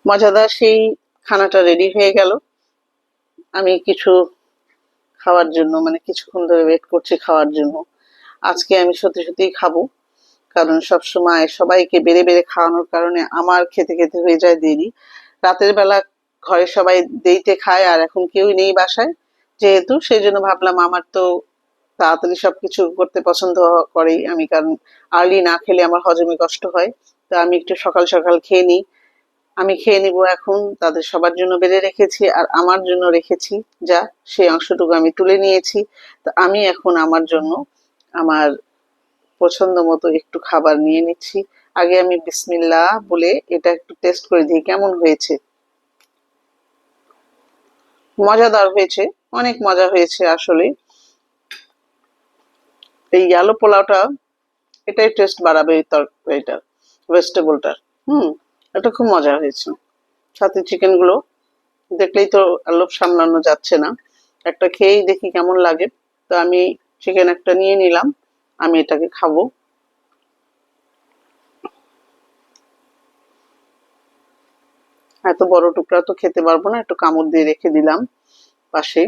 মজাদার সেই খানাটা রেডি হয়ে গেল। আমি কিছু খাওয়ার জন্য, মানে কিছুক্ষণ ধরে ওয়েট করছি খাওয়ার জন্য। আজকে আমি সত্যি সত্যিই খাবো, কারণ সবসময় সবাইকে বেড়ে বেড়ে খাওয়ানোর কারণে আমার খেতে খেতে হয়ে যায় দেরি। রাতের বেলা ঘরে সবাই দেরিতে খায়, আর এখন কেউই নেই বাসায় যেহেতু, সেই জন্য ভাবলাম আমার তো তাড়াতাড়ি সবকিছু করতে পছন্দ করেই আমি, কারণ আর্লি না খেলে আমার হজমে কষ্ট হয়। তো আমি একটু সকাল সকাল খেয়ে নিই। আমি খেয়ে নিব এখন। তাদের সবার জন্য বেড়ে রেখেছি, আর আমার জন্য রেখেছি যা, সেই অংশটুকু আমি তুলে নিয়েছি। তো আমি এখন আমার জন্য আমার পছন্দ মতো একটু খাবার নিয়ে নিচ্ছি। আগে আমি বিসমিল্লাহ বলে এটা একটু টেস্ট করে দিই কেমন হয়েছে। মজাদার হয়েছে, অনেক মজা হয়েছে আসলে। এই ইয়ালো পোলাওটা, এটাই টেস্ট বাড়াবে এই তরকারিটার, ভেজিটেবলটার। হুম, এটা খুব মজা হয়েছে। সাথে চিকেন গুলো দেখলেই তো আর লোভ সামলানো যাচ্ছে না, একটা খেয়েই দেখি কেমন লাগে। তো আমি চিকেন একটা নিয়ে নিলাম, আমি এটাকে খাবো। এত বড় টুকরা তো খেতে পারবো না, একটু কামড় দিয়ে রেখে দিলাম পাশে।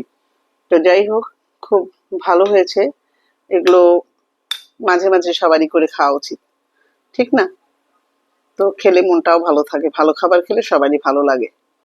তো যাই হোক, খুব ভালো হয়েছে। এগুলো মাঝে মাঝে সবারই করে খাওয়া উচিত, ঠিক না? তো খেলে মনটাও ভালো থাকে, ভালো খাবার খেলে সবারই ভালো লাগে।